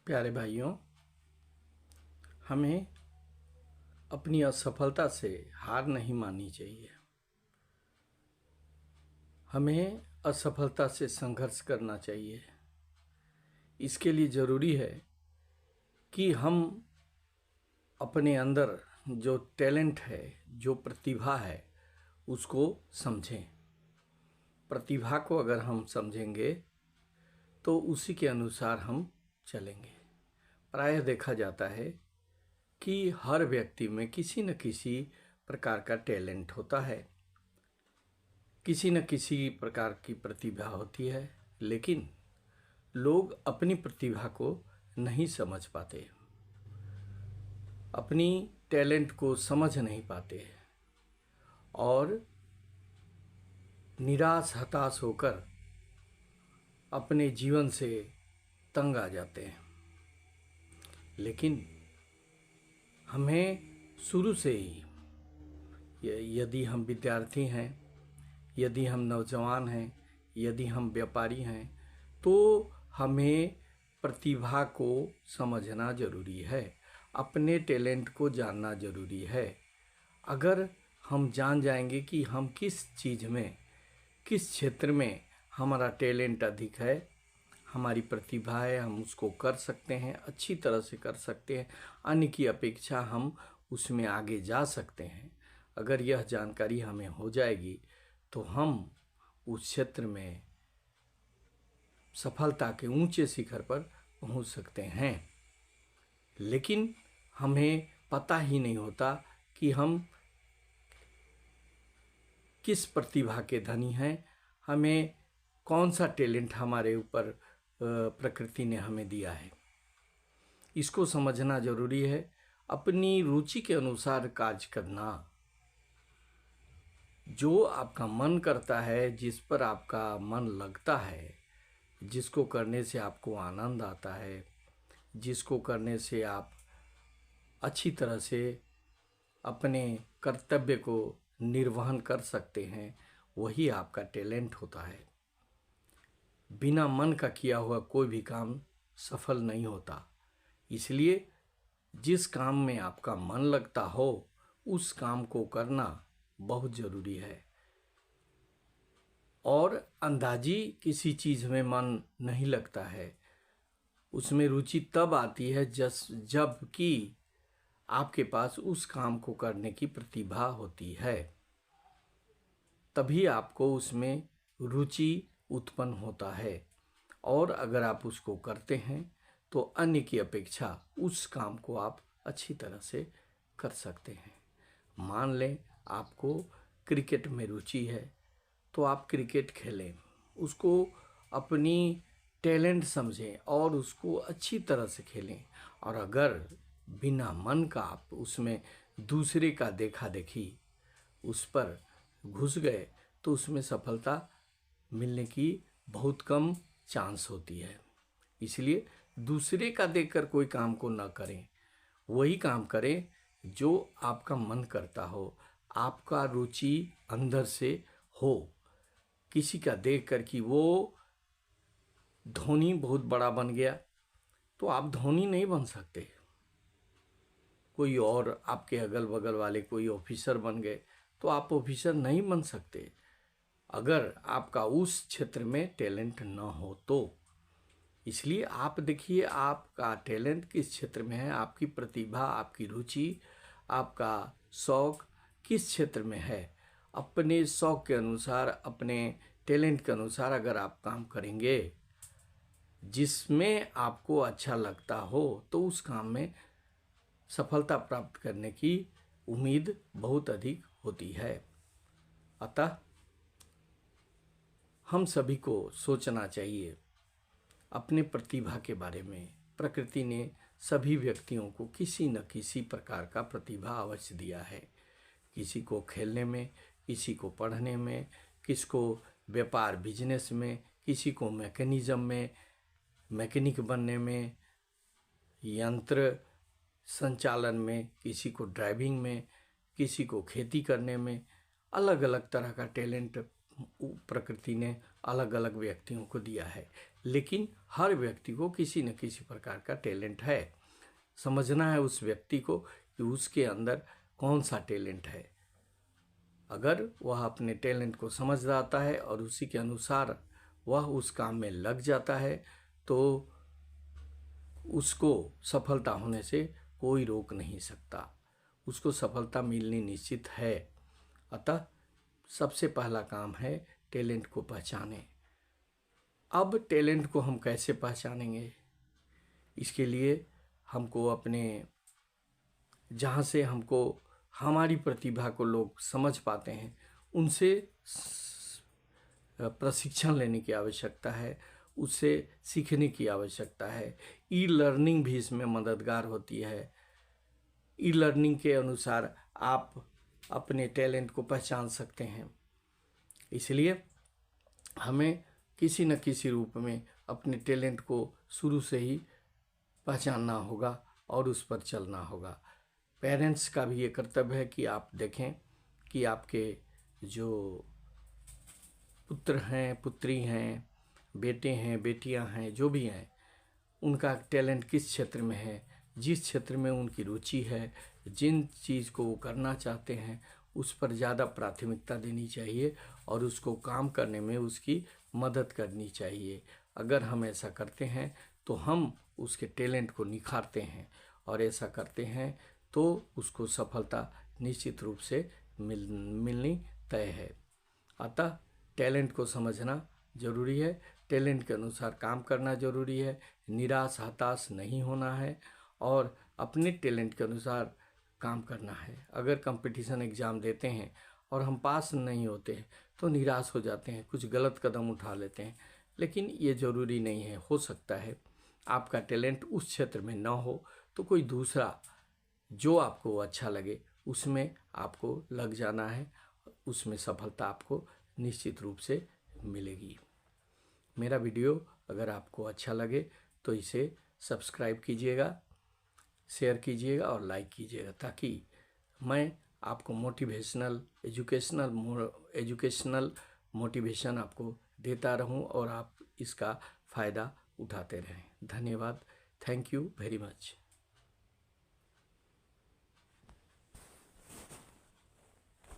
प्यारे भाइयों, हमें अपनी असफलता से हार नहीं माननी चाहिए। हमें असफलता से संघर्ष करना चाहिए। इसके लिए ज़रूरी है कि हम अपने अंदर जो टैलेंट है, जो प्रतिभा है, उसको समझें। प्रतिभा को अगर हम समझेंगे तो उसी के अनुसार हम चलेंगे। प्रायः देखा जाता है कि हर व्यक्ति में किसी न किसी प्रकार का टैलेंट होता है, किसी न किसी प्रकार की प्रतिभा होती है, लेकिन लोग अपनी प्रतिभा को नहीं समझ पाते, अपनी टैलेंट को समझ नहीं पाते और निराश हताश होकर अपने जीवन से तंग आ जाते हैं। लेकिन हमें शुरू से ही, यदि हम विद्यार्थी हैं, यदि हम नौजवान हैं, यदि हम व्यापारी हैं, तो हमें प्रतिभा को समझना ज़रूरी है, अपने टैलेंट को जानना ज़रूरी है। अगर हम जान जाएंगे कि हम किस चीज़ में, किस क्षेत्र में हमारा टैलेंट अधिक है, हमारी प्रतिभा है, हम उसको कर सकते हैं, अच्छी तरह से कर सकते हैं, अन्य की अपेक्षा हम उसमें आगे जा सकते हैं। अगर यह जानकारी हमें हो जाएगी तो हम उस क्षेत्र में सफलता के ऊंचे शिखर पर पहुंच सकते हैं। लेकिन हमें पता ही नहीं होता कि हम किस प्रतिभा के धनी हैं, हमें कौन सा टैलेंट हमारे ऊपर प्रकृति ने हमें दिया है। इसको समझना ज़रूरी है। अपनी रुचि के अनुसार कार्य करना, जो आपका मन करता है, जिस पर आपका मन लगता है, जिसको करने से आपको आनंद आता है, जिसको करने से आप अच्छी तरह से अपने कर्तव्य को निर्वहन कर सकते हैं, वही आपका टैलेंट होता है। बिना मन का किया हुआ कोई भी काम सफल नहीं होता। इसलिए जिस काम में आपका मन लगता हो, उस काम को करना बहुत ज़रूरी है। और अंदाजी किसी चीज़ में मन नहीं लगता है, उसमें रुचि तब आती है जब कि आपके पास उस काम को करने की प्रतिभा होती है, तभी आपको उसमें रुचि उत्पन्न होता है। और अगर आप उसको करते हैं तो अन्य की अपेक्षा उस काम को आप अच्छी तरह से कर सकते हैं। मान लें आपको क्रिकेट में रुचि है तो आप क्रिकेट खेलें, उसको अपनी टैलेंट समझें और उसको अच्छी तरह से खेलें। और अगर बिना मन का आप उसमें दूसरे का देखा देखी उस पर घुस गए तो उसमें सफलता मिलने की बहुत कम चांस होती है। इसलिए दूसरे का देखकर कोई काम को न करें, वही काम करें जो आपका मन करता हो, आपका रुचि अंदर से हो। किसी का देखकर कि वो धोनी बहुत बड़ा बन गया तो आप धोनी नहीं बन सकते। कोई और आपके अगल बगल वाले कोई ऑफिसर बन गए तो आप ऑफिसर नहीं बन सकते, अगर आपका उस क्षेत्र में टैलेंट न हो तो। इसलिए आप देखिए आपका टैलेंट किस क्षेत्र में है, आपकी प्रतिभा, आपकी रुचि, आपका शौक किस क्षेत्र में है। अपने शौक के अनुसार, अपने टैलेंट के अनुसार अगर आप काम करेंगे, जिसमें आपको अच्छा लगता हो, तो उस काम में सफलता प्राप्त करने की उम्मीद बहुत अधिक होती है। अतः हम सभी को सोचना चाहिए अपने प्रतिभा के बारे में। प्रकृति ने सभी व्यक्तियों को किसी न किसी प्रकार का प्रतिभा अवश्य दिया है। किसी को खेलने में, किसी को पढ़ने में, किसी को व्यापार बिजनेस में, किसी को मैकेनिज्म में, मैकेनिक बनने में, यंत्र संचालन में, किसी को ड्राइविंग में, किसी को खेती करने में। अलग अलग तरह का टैलेंट प्रकृति ने अलग अलग व्यक्तियों को दिया है। लेकिन हर व्यक्ति को किसी न किसी प्रकार का टैलेंट है। समझना है उस व्यक्ति को कि उसके अंदर कौन सा टैलेंट है। अगर वह अपने टैलेंट को समझ जाता है और उसी के अनुसार वह उस काम में लग जाता है तो उसको सफलता होने से कोई रोक नहीं सकता, उसको सफलता मिलनी निश्चित है। अतः सबसे पहला काम है टैलेंट को पहचानें। अब टैलेंट को हम कैसे पहचानेंगे? इसके लिए हमको अपने जहाँ से हमको हमारी प्रतिभा को लोग समझ पाते हैं उनसे प्रशिक्षण लेने की आवश्यकता है, उससे सीखने की आवश्यकता है। ई लर्निंग भी इसमें मददगार होती है। ई लर्निंग के अनुसार आप अपने टैलेंट को पहचान सकते हैं। इसलिए हमें किसी न किसी रूप में अपने टैलेंट को शुरू से ही पहचानना होगा और उस पर चलना होगा। पेरेंट्स का भी ये कर्तव्य है कि आप देखें कि आपके जो पुत्र हैं, पुत्री हैं, बेटे हैं, बेटियां हैं, जो भी हैं, उनका टैलेंट किस क्षेत्र में है, जिस क्षेत्र में उनकी रुचि है, जिन चीज़ को वो करना चाहते हैं उस पर ज़्यादा प्राथमिकता देनी चाहिए और उसको काम करने में उसकी मदद करनी चाहिए। अगर हम ऐसा करते हैं तो हम उसके टैलेंट को निखारते हैं और ऐसा करते हैं तो उसको सफलता निश्चित रूप से मिलनी तय है। अतः टैलेंट को समझना जरूरी है, टैलेंट के अनुसार काम करना जरूरी है, निराश हताश नहीं होना है और अपने टैलेंट के अनुसार काम करना है। अगर कंपटीशन एग्ज़ाम देते हैं और हम पास नहीं होते हैं तो निराश हो जाते हैं, कुछ गलत कदम उठा लेते हैं, लेकिन ये ज़रूरी नहीं है। हो सकता है आपका टैलेंट उस क्षेत्र में ना हो तो कोई दूसरा जो आपको अच्छा लगे उसमें आपको लग जाना है, उसमें सफलता आपको निश्चित रूप से मिलेगी। मेरा वीडियो अगर आपको अच्छा लगे तो इसे सब्सक्राइब कीजिएगा, शेयर कीजिएगा और लाइक कीजिएगा ताकि मैं आपको एजुकेशनल मोटिवेशन आपको देता रहूं और आप इसका फ़ायदा उठाते रहें। धन्यवाद। Thank you very much.